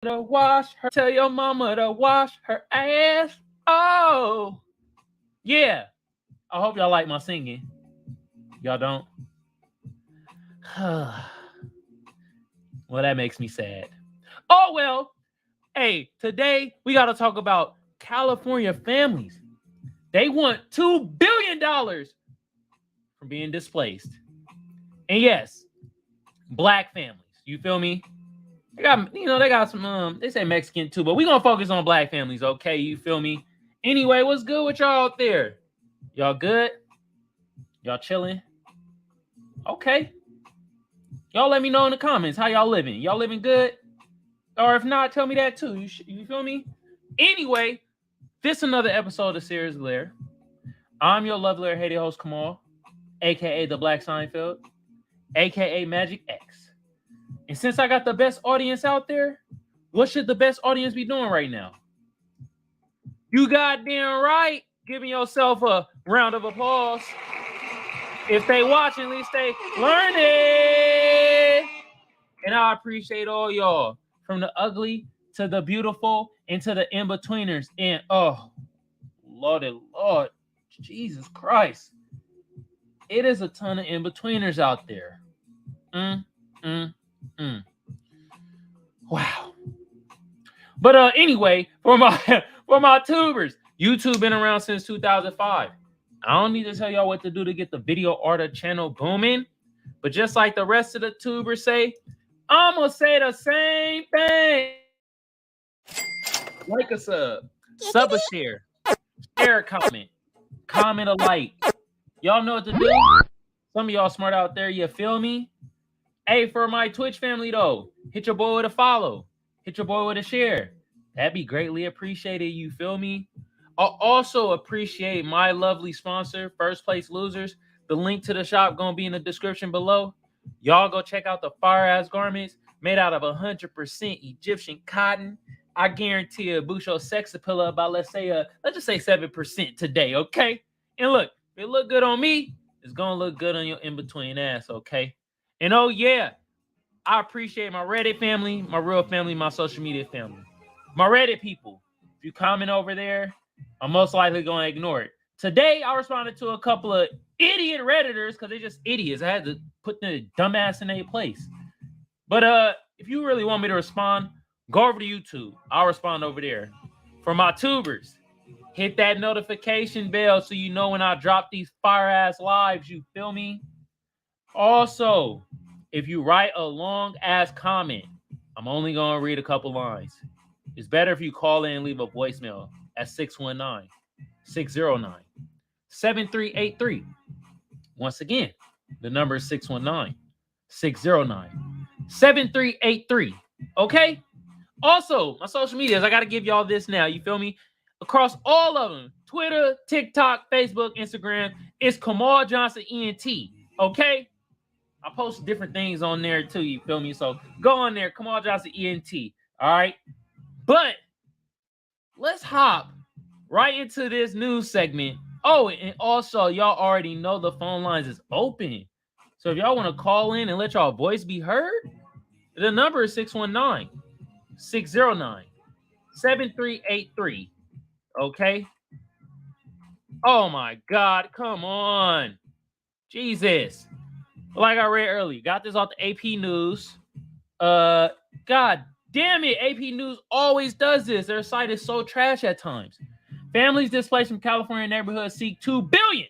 to wash her. Tell your mama to wash her ass. Oh, yeah. I hope y'all like my singing. Y'all don't? Well, that makes me sad. Oh, well. Hey, today we got to talk about California families. They want $2 billion from being displaced. And yes, black families. You feel me? They got some, they say Mexican too, but we're going to focus on black families, okay? You feel me? Anyway, what's good with y'all out there? Y'all good? Y'all chilling? Okay. Y'all let me know in the comments how y'all living. Y'all living good? Or if not, tell me that too. You feel me? Anyway, this is another episode of Seers Lair. I'm your lovely hated host, Kamal, a.k.a. the Black Seinfeld, a.k.a. Magic X. And since I got the best audience out there, what should the best audience be doing right now? You goddamn right. Giving yourself a round of applause. If they watching, at least they learning. And I appreciate all y'all, from the ugly to the beautiful and to the in-betweeners. And oh, Lord, Jesus Christ. It is a ton of in-betweeners out there. Wow. But anyway, for my tubers, YouTube been around since 2005. I don't need to tell y'all what to do to get the video art channel booming. But just like the rest of the tubers say, I'm going to say the same thing. Like a sub a share a comment a like. Y'all know what to do. Some of y'all smart out there, you feel me? Hey, for my Twitch family though, hit your boy with a follow. Hit your boy with a share. That'd be greatly appreciated, you feel me? I'll also appreciate my lovely sponsor, First Place Losers. The link to the shop gonna be in the description below. Y'all go check out the fire-ass garments made out of 100% Egyptian cotton. I guarantee a boost your sex appeal about, let's just say 7% today, okay? And look, if it look good on me, it's gonna look good on your in-between ass, okay? And oh yeah, I appreciate my Reddit family, my real family, my social media family. My Reddit people, if you comment over there, I'm most likely going to ignore it. Today, I responded to a couple of idiot Redditors because they're just idiots. I had to put the dumbass in their place. But if you really want me to respond, go over to YouTube. I'll respond over there. For my tubers, hit that notification bell so you know when I drop these fire-ass lives. You feel me? Also, if you write a long-ass comment, I'm only going to read a couple lines. It's better if you call in and leave a voicemail at 619-609-7383. Once again, the number is 619-609-7383. Okay? Also, my social medias, I got to give y'all this now. You feel me? Across all of them, Twitter, TikTok, Facebook, Instagram, it's Kamal Johnson ENT. Okay? I post different things on there too, you feel me? So go on there, Kamal Johnson ENT. All right? But let's hop right into this news segment. Oh, and also, y'all already know the phone lines is open. So if y'all want to call in and let y'all voice be heard, the number is 619-609-7383. Okay? Oh my God, come on. Jesus. Like I read earlier, got this off the AP News. God damn it, AP News always does this. Their site is so trash at times. Families displaced from California neighborhoods seek $2 billion.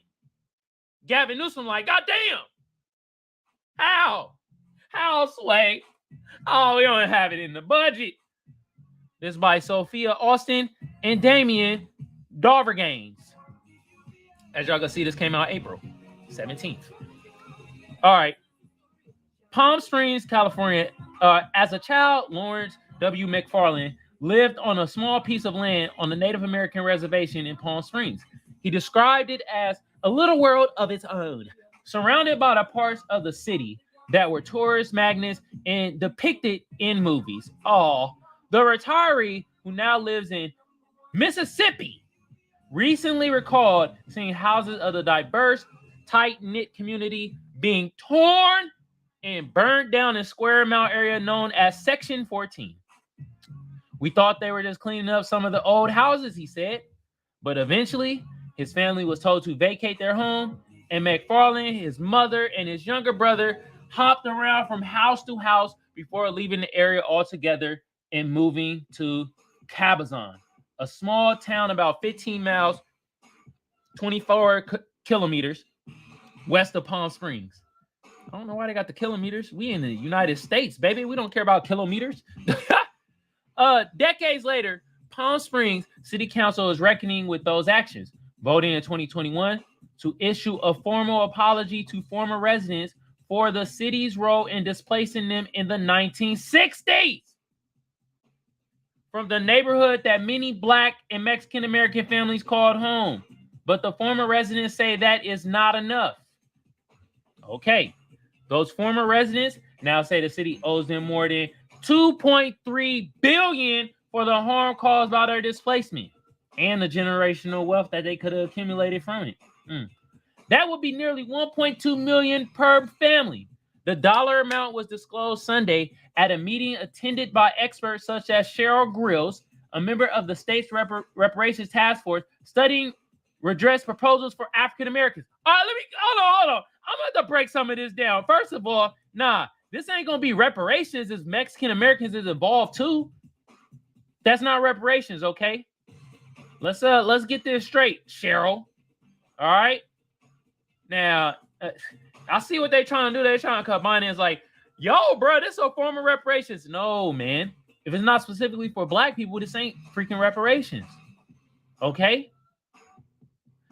Gavin Newsom like, God damn. How, Sway? Oh, we don't have it in the budget. This by Sophia Austin and Damian Darvergains. As y'all can see, this came out April 17th. All right. Palm Springs, California. As a child, Lawrence W. McFarland lived on a small piece of land on the Native American reservation in Palm Springs. He described it as a little world of its own, surrounded by the parts of the city that were tourist magnets and depicted in movies. The retiree, who now lives in Mississippi, recently recalled seeing houses of the diverse, tight-knit community being torn and burned down in Square Mile area known as Section 14. We thought they were just cleaning up some of the old houses, he said. But eventually, his family was told to vacate their home, and McFarland, his mother, and his younger brother hopped around from house to house before leaving the area altogether and moving to Cabazon, a small town about 15 miles, 24 kilometers west of Palm Springs. I don't know why they got the kilometers. We in the United States, baby. We don't care about kilometers. Decades later, Palm Springs City Council is reckoning with those actions, voting in 2021 to issue a formal apology to former residents for the city's role in displacing them in the 1960s from the neighborhood that many Black and Mexican American families called home. But the former residents say that is not enough. Okay, those former residents now say the city owes them more than $2.3 billion for the harm caused by their displacement and the generational wealth that they could have accumulated from it. That would be nearly $1.2 million per family. The dollar amount was disclosed Sunday at a meeting attended by experts such as Cheryl Grills, a member of the state's reparations task force, studying redress proposals for African Americans. All right, hold on. I'm about to break some of this down. First of all, this ain't gonna be reparations if Mexican Americans is involved too. That's not reparations, okay? Let's get this straight, Cheryl. All right. Now, I see what they're trying to do. They're trying to combine it. It's like, yo, bro, this is a form of reparations. No, man. If it's not specifically for Black people, this ain't freaking reparations. Okay?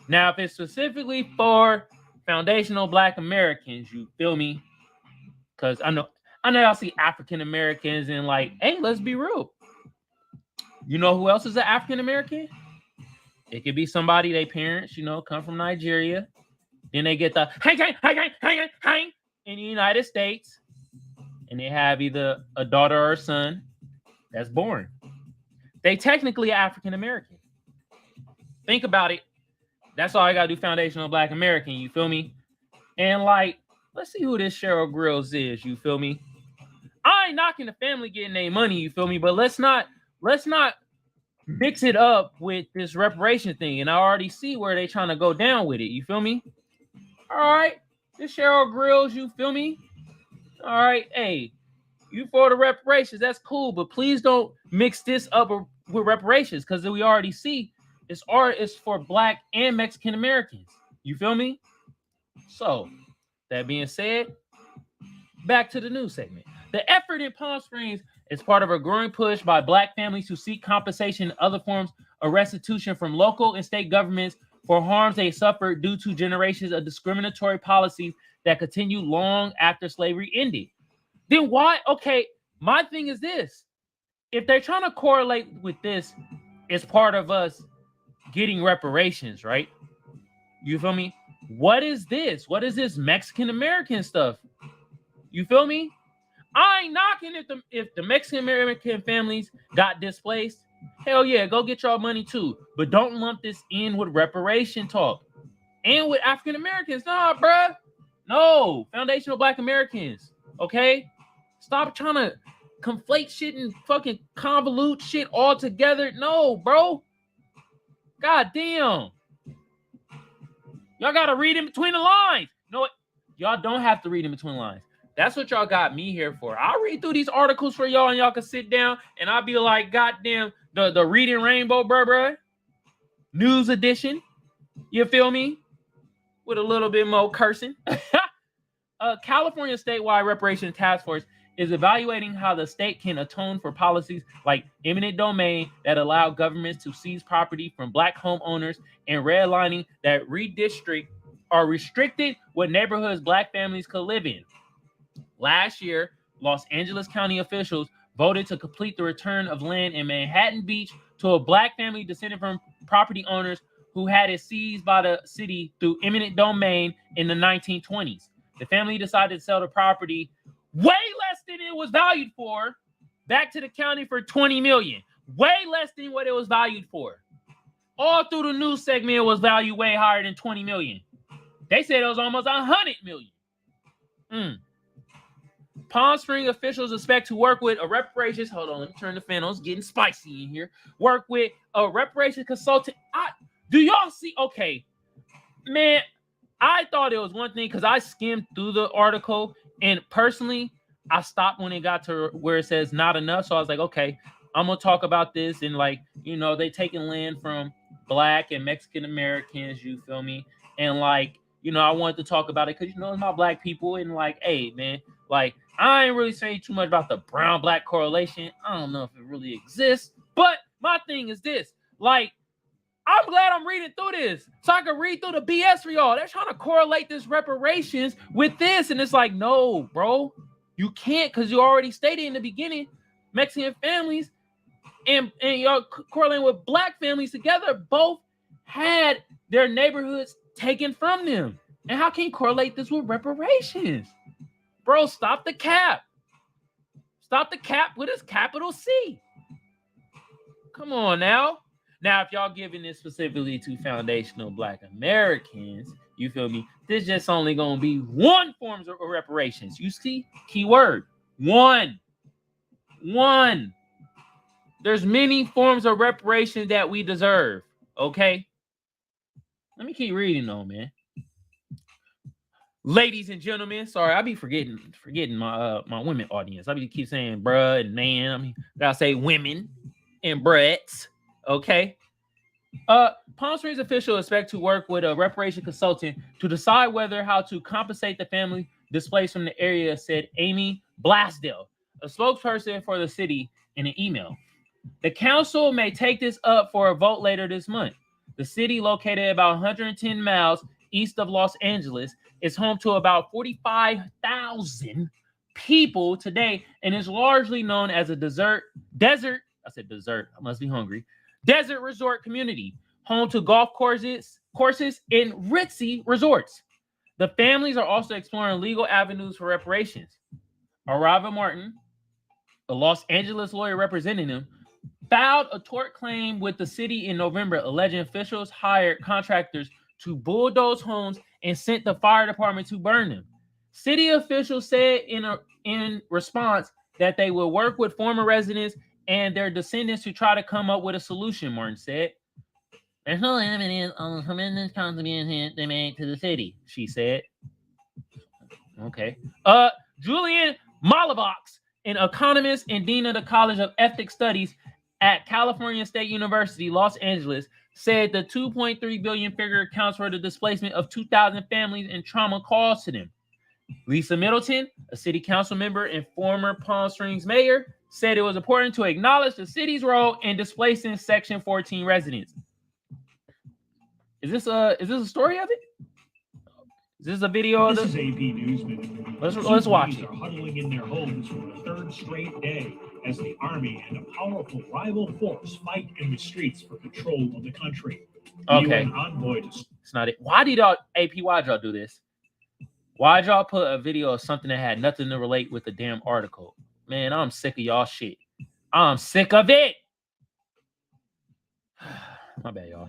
Now, if it's specifically for foundational Black Americans, you feel me? Because I know y'all see African Americans and like, hey, let's be real. You know who else is an African American? It could be somebody, their parents, come from Nigeria. Then they get the hang in the United States. And they have either a daughter or a son that's born. They technically African American. Think about it. That's all I gotta do, foundational Black American, you feel me? And like, let's see who this Cheryl Grills is, you feel me? I ain't knocking the family getting their money, you feel me? But let's not mix it up with this reparation thing. And I already see where they trying to go down with it, you feel me? All right, this Cheryl Grills, you feel me? All right, hey, you for the reparations, that's cool, but please don't mix this up with reparations, because we already see this art is for Black and Mexican Americans. You feel me? So, that being said, back to the news segment. The effort in Palm Springs is part of a growing push by Black families to seek compensation and other forms of restitution from local and state governments for harms they suffered due to generations of discriminatory policies that continue long after slavery ended. Then why? Okay, my thing is this. If they're trying to correlate with this, it's part of us getting reparations, right? You feel me? What is this? What is this Mexican American stuff? You feel me? I ain't knocking if the Mexican American families got displaced. Hell yeah, go get y'all money too. But don't lump this in with reparation talk. And with African Americans. Nah, bruh. No, foundational Black Americans. Okay? Stop trying to conflate shit and fucking convolute shit all together. No, bro. God damn. Y'all gotta read in between the lines. No, y'all don't have to read in between the lines. That's what y'all got me here for. I'll read through these articles for y'all and y'all can sit down and I'll be like, goddamn, the Reading Rainbow, bruh. News edition. You feel me? With a little bit more cursing. California statewide reparation task force is evaluating how the state can atone for policies like eminent domain that allow governments to seize property from Black homeowners and redlining that redistrict or restricted what neighborhoods Black families could live in. Last year, Los Angeles County officials voted to complete the return of land in Manhattan Beach to a Black family descended from property owners who had it seized by the city through eminent domain in the 1920s. The family decided to sell the property way less than it was valued for back to the county for $20 million. Way less than what it was valued for. All through the news segment, it was valued way higher than $20 million. They said it was almost $100 million. Palm Springs officials expect to work with a reparations. Hold on, let me turn the fan on. It's getting spicy in here. Work with a reparations consultant. Do y'all see? Okay, man, I thought it was one thing because I skimmed through the article, and personally, I stopped when it got to where it says not enough. So I was like, okay, I'm gonna talk about this, and like, you know, they taking land from Black and Mexican Americans. You feel me? And like, you know, I wanted to talk about it because, you know, it's my Black people, and like, hey, man, like, I ain't really saying too much about the brown-Black correlation. I don't know if it really exists, but my thing is this, like, I'm glad I'm reading through this so I can read through the BS for y'all. They're trying to correlate this reparations with this, and it's like, no, bro, you can't, because you already stated in the beginning, Mexican families and y'all correlating with Black families together both had their neighborhoods taken from them. And how can you correlate this with reparations? Bro, stop the cap. Stop the cap with its capital C. Come on now. Now, if y'all giving this specifically to foundational Black Americans, you feel me? This just only going to be one form of reparations. You see? Keyword. One. There's many forms of reparations that we deserve. Okay? Let me keep reading though, man. Ladies and gentlemen, sorry, I be forgetting my my women audience. I be keep saying bruh and man. I mean, gotta say women and brats. Okay. Palm Springs officials expect to work with a reparation consultant to decide whether how to compensate the family displaced from the area, said Amy Blasdell, a spokesperson for the city, in an email. The council may take this up for a vote later this month. The city, located about 110 miles east of Los Angeles, is home to about 45,000 people today and is largely known as a desert resort community, home to golf courses and ritzy resorts. The families are also exploring legal avenues for reparations. Arava Martin, a Los Angeles lawyer representing them, filed a tort claim with the city in November, alleging officials hired contractors to bulldoze homes and sent the fire department to burn them. City officials said in response that they will work with former residents and their descendants to try to come up with a solution, Martin said. There's no evidence on the tremendous contribution they made to the city, she said. Okay. Julian Malavox, an economist and dean of the College of Ethnic Studies at California State University, Los Angeles, said the $2.3 billion figure accounts for the displacement of 2,000 families and trauma caused to them. Lisa Middleton, a city council member and former Palm Springs mayor, said it was important to acknowledge the city's role in displacing Section 14 residents. Is this a story of it? Is this a video of this? This is AP News Minute. Let's watch it. Are huddling in their homes for the third straight day as the army and a powerful rival force fight in the streets for control of the country. Okay. UN envoy it's not it. Why did y'all do this? Why'd y'all put a video of something that had nothing to relate with the damn article? Man, I'm sick of y'all shit. I'm sick of it. My bad, y'all.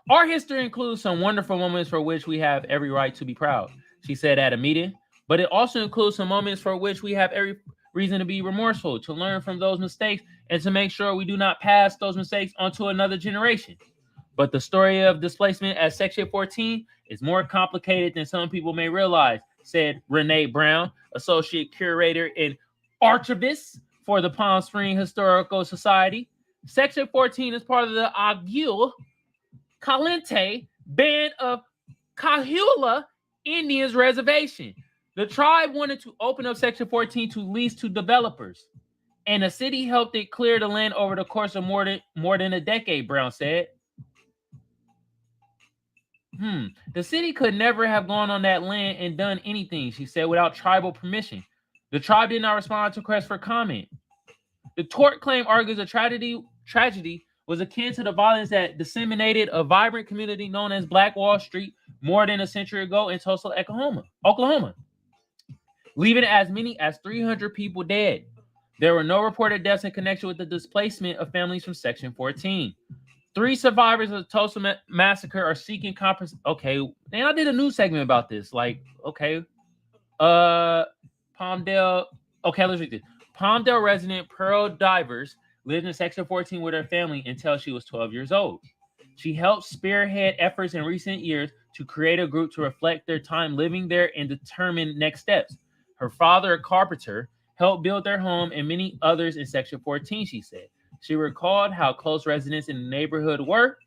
Our history includes some wonderful moments for which we have every right to be proud, she said at a meeting, but it also includes some moments for which we have every reason to be remorseful, to learn from those mistakes, and to make sure we do not pass those mistakes onto another generation. But the story of displacement at Section 14 is more complicated than some people may realize, said Renee Brown, associate curator and archivist for the Palm Springs Historical Society. Section 14 is part of the Aguila Caliente band of Cahula Indians reservation. The tribe wanted to open up Section 14 to lease to developers, and the city helped it clear the land over the course of more than a decade, Brown said. The city could never have gone on that land and done anything, she said, without tribal permission. The tribe did not respond to requests for comment. The tort claim argues a tragedy was akin to the violence that disseminated a vibrant community known as Black Wall Street more than a century ago in Tulsa, Oklahoma, leaving as many as 300 people dead. There were no reported deaths in connection with the displacement of families from Section 14. 3 survivors of the Tulsa massacre are seeking compensation. Okay, and I did a news segment about this. Like, okay, Palm Palmdale. Okay, let's read this. Palmdale resident Pearl Divers lived in Section 14 with her family until she was 12 years old. She helped spearhead efforts in recent years to create a group to reflect their time living there and determine next steps. Her father, a carpenter, helped build their home and many others in Section 14, she said. She recalled how close residents in the neighborhood were,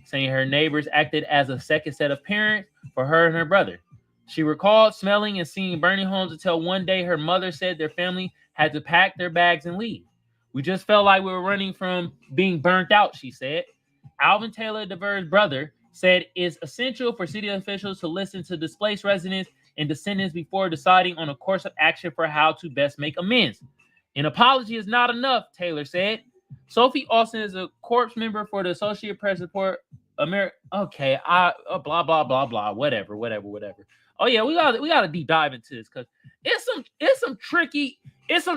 saying her neighbors acted as a second set of parents for her and her brother. She recalled smelling and seeing burning homes until one day her mother said their family had to pack their bags and leave. We just felt like we were running from being burnt out, she said. Alvin Taylor DeVere's brother said it's essential for city officials to listen to displaced residents and descendants before deciding on a course of action for how to best make amends. An apology is not enough, Taylor said. Sophie Austin is a corps member for the Associated Press Report. Okay, blah blah blah blah, whatever. Oh yeah, we gotta deep dive into this because it's some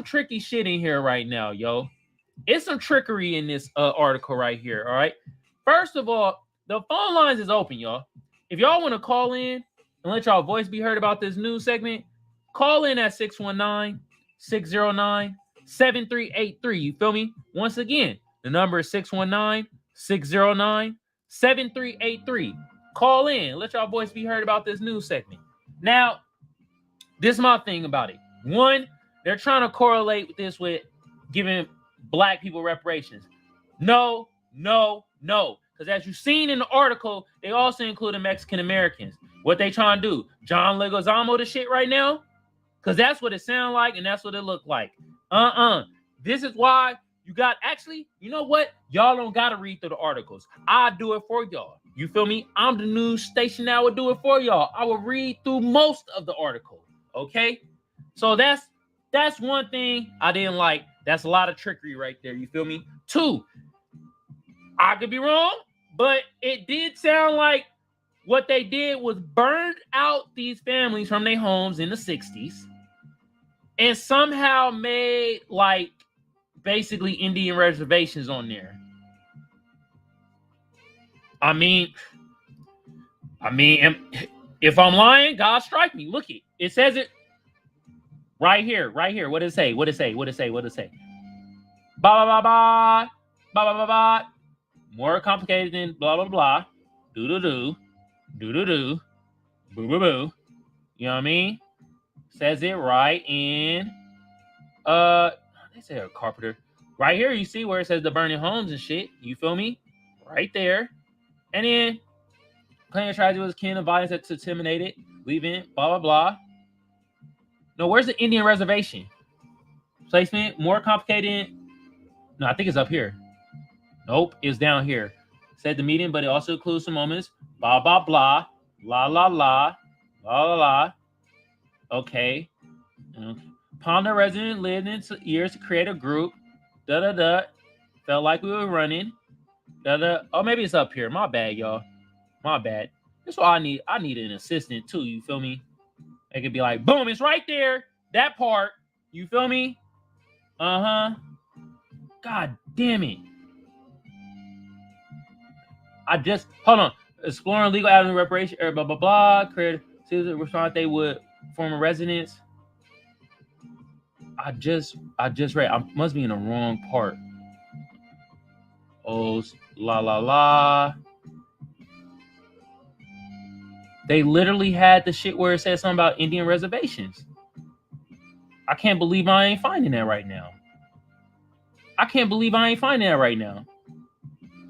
tricky shit in here right now, yo. It's some trickery in this article right here. All right. First of all, the phone lines is open, y'all. If y'all want to call in and let y'all voice be heard about this news segment, call in at 619-609-7383. You feel me? Once again, the number is 619-609-7383. Call in. Let y'all voice be heard about this news segment. Now, this is my thing about it. One, they're trying to correlate this with giving Black people reparations. No. Because as you've seen in the article, they also included Mexican Americans. What they trying to do? John Leguizamo the shit right now? Because that's what it sounds like and that's what it looked like. This is why you got, actually, you know what? Y'all don't got to read through the articles. I do it for y'all. You feel me? I'm the news station that would do it for y'all. I will read through most of the article. Okay? So that's one thing I didn't like. That's a lot of trickery right there. You feel me? Two, I could be wrong, but it did sound like what they did was burned out these families from their homes in the 60s and somehow made like basically Indian reservations on there. I mean, if I'm lying, God strike me. Look it says it right here. What does it say? Ba. More complicated than blah blah blah. Do. Boo. You know what I mean? Says it right in they say a carpenter. Right here, you see where it says the burning homes and shit. You feel me? Right there. And then claiming tragedy was kin of violence that's intimidated, leaving, blah blah blah. No, where's the Indian reservation? Placement more complicated. No, I think it's up here. Nope, it's down here. Said the meeting, but it also includes some moments. Blah blah blah. La. Okay. Palmer resident lived in years to create a group. Felt like we were running. Oh, maybe it's up here. My bad, y'all. My bad. That's why I need an assistant too. You feel me? It could be like, boom, it's right there. That part. You feel me? God damn it. Hold on. Exploring legal avenue reparation, blah blah blah. Created response they would former residents. I just read. I must be in the wrong part. Oh, la. They literally had the shit where it said something about Indian reservations. I can't believe I ain't finding that right now.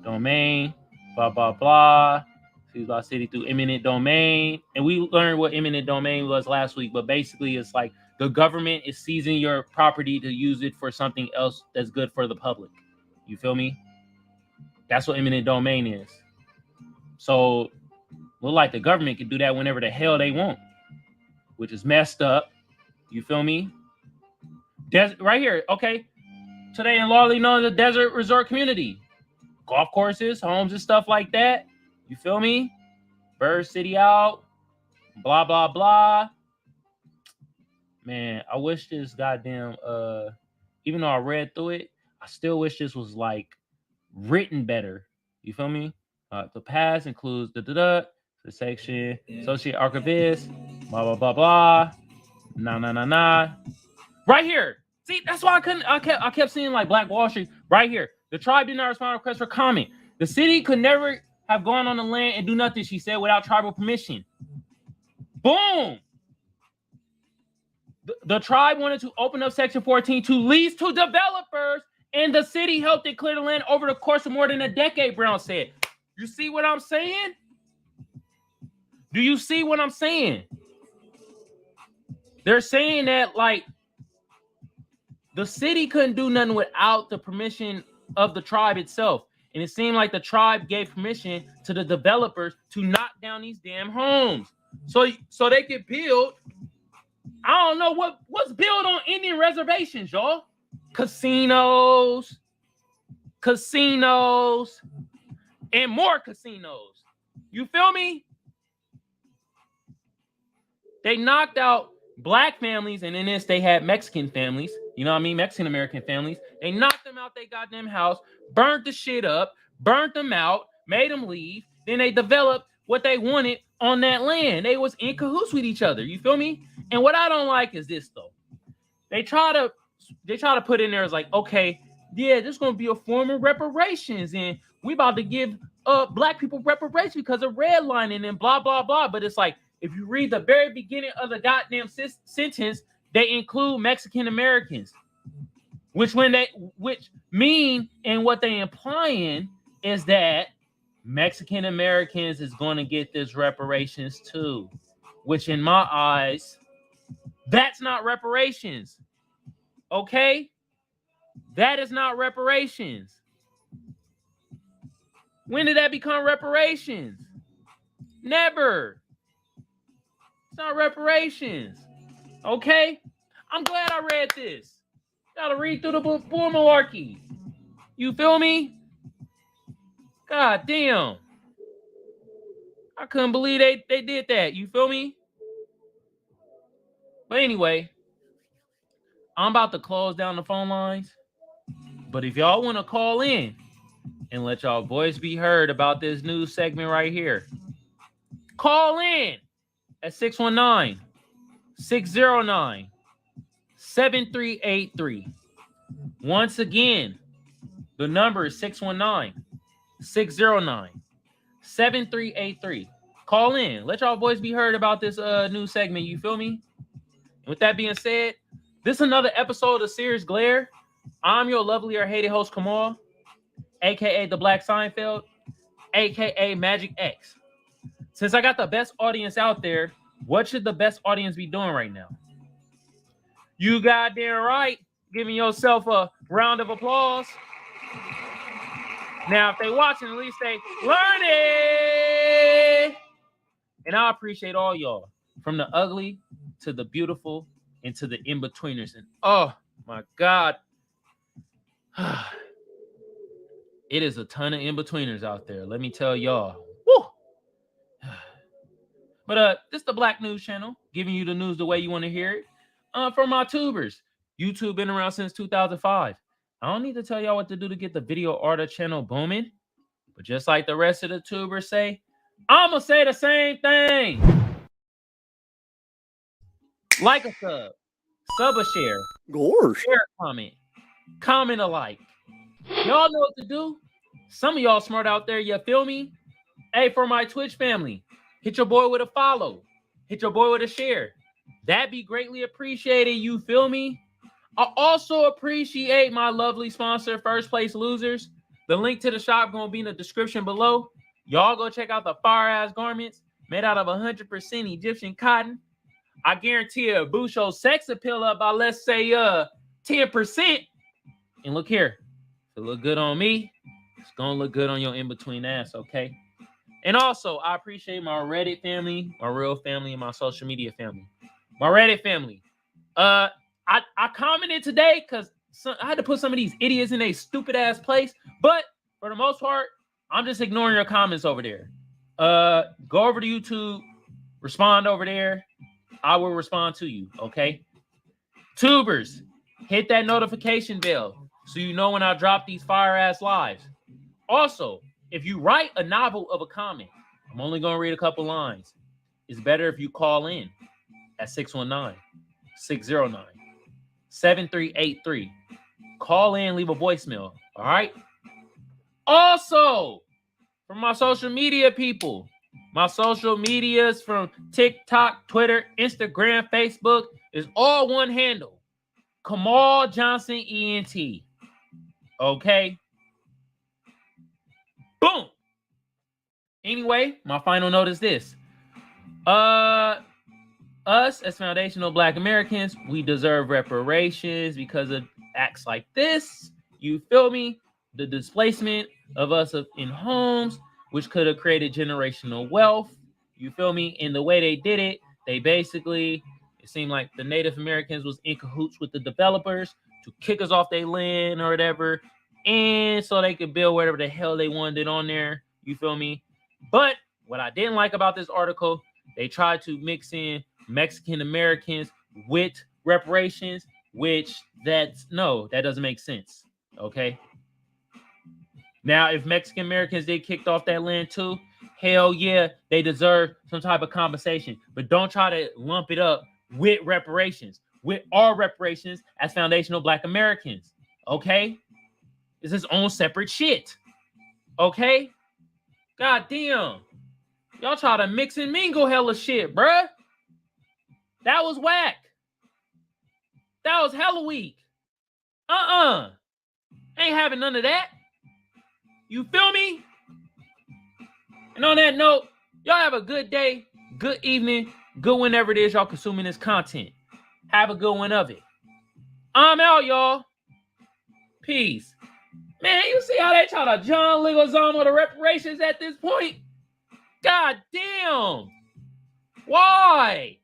Domain, blah blah blah. About city through eminent domain, and we learned what eminent domain was last week. But basically, it's like the government is seizing your property to use it for something else that's good for the public. You feel me? That's what eminent domain is. So, look like the government can do that whenever the hell they want, which is messed up. You feel me? Right here, okay. Today in largely known as the desert resort community, golf courses, homes, and stuff like that. You feel me? Bird City out. Blah, blah, blah. Man, I wish this goddamn, even though I read through it, I still wish this was like written better. You feel me? The past includes the section, associate archivist, blah, blah, blah, blah. Nah. Right here. See, that's why I kept seeing like Black Wall Street right here. The tribe did not respond to request for comment. The city could never have gone on the land and do nothing, she said, without tribal permission. Boom. The tribe wanted to open up Section 14 to lease to developers, and the city helped it clear the land over the course of more than a decade, Brown said. You see what I'm saying? Do you see what I'm saying? They're saying that, like, the city couldn't do nothing without the permission of the tribe itself. And it seemed like the tribe gave permission to the developers to knock down these damn homes. So they could build, I don't know what's built on Indian reservations, y'all. Casinos, and more casinos. You feel me? They knocked out Black families, and in this, they had Mexican families. You know what I mean? Mexican-American families. They knocked them out their goddamn house, burnt the shit up, burnt them out, made them leave. Then they developed what they wanted on that land. They was in cahoots with each other. You feel me? And what I don't like is this, though. They try to put in there as like, okay, yeah, this is going to be a form of reparations, and we about to give Black people reparations because of redlining and blah, blah, blah. But it's like, if you read the very beginning of the goddamn sentence, they include Mexican Americans, which mean, and what they implying is that Mexican Americans is going to get this reparations too, which in my eyes, that's not reparations. Okay? That is not reparations. When did that become reparations? Never. It's not reparations. Okay? I'm glad I read this. Gotta read through the book for malarkey. You feel me? God damn. I couldn't believe they did that. You feel me? But anyway, I'm about to close down the phone lines. But if y'all want to call in and let y'all voice be heard about this news segment right here, call in at 619-609-7383. Once again, the number is 619-609-7383. Call in. Let y'all voice be heard about this news segment. You feel me? And with that being said, this is another episode of Seers Glare. I'm your lovely or hated host, Kamal, a.k.a. the Black Seinfeld, a.k.a. Magic X. Since I got the best audience out there, what should the best audience be doing right now? You goddamn right, giving yourself a round of applause. Now, if they watching, at least they learning. And I appreciate all y'all, from the ugly to the beautiful and to the in-betweeners. And oh my God, it is a ton of in-betweeners out there. Let me tell y'all. Woo! But this is the Black News Channel, giving you the news the way you want to hear it. For my tubers, YouTube been around since 2005. I don't need to tell y'all what to do to get the video art channel booming. But just like the rest of the tubers say, I'm going to say the same thing. Like a sub a share, share a comment a like. Y'all know what to do. Some of y'all smart out there, you feel me? Hey, for my Twitch family, hit your boy with a follow. Hit your boy with a share. That'd be greatly appreciated, you feel me? I also appreciate my lovely sponsor, First Place Losers. The link to the shop going to be in the description below. Y'all go check out the fire-ass garments made out of 100% Egyptian cotton. I guarantee a Busho sex appeal up by, let's say, 10%. And look here. If it look good on me, it's going to look good on your in-between ass, okay? And also, I appreciate my Reddit family, my real family, and my social media family. My Reddit family. I commented today because I had to put some of these idiots in a stupid-ass place. But for the most part, I'm just ignoring your comments over there. Go over to YouTube, respond over there. I will respond to you, okay? Tubers, hit that notification bell so you know when I drop these fire-ass lives. Also, if you write a novel of a comment, I'm only going to read a couple lines. It's better if you call in at 609-7383. Call in, leave a voicemail. All right. Also, from my social media people, my social medias from TikTok, Twitter, Instagram, Facebook is all one handle. Kamal Johnson ENT. Okay. Boom. Anyway, my final note is this. Us as foundational Black Americans, we deserve reparations because of acts like this. You feel me? The displacement of us in homes, which could have created generational wealth. You feel me? In the way they did it, they basically, it seemed like the Native Americans was in cahoots with the developers to kick us off their land or whatever, and so they could build whatever the hell they wanted on there. You feel me? But what I didn't like about this article, they tried to mix in Mexican Americans with reparations, which that doesn't make sense. Okay. Now, if Mexican Americans did kicked off that land too, hell yeah, they deserve some type of compensation. But don't try to lump it up with reparations, with our reparations as foundational Black Americans. Okay? It's its own separate shit. Okay? God damn. Y'all try to mix and mingle hella shit, bruh. That was whack. That was hella weak. Ain't having none of that. You feel me? And on that note, y'all have a good day, good evening, good whenever it is y'all consuming this content. Have a good one of it. I'm out, y'all. Peace. Man, you see how they try to John Leguizamo the reparations at this point? God damn. Why?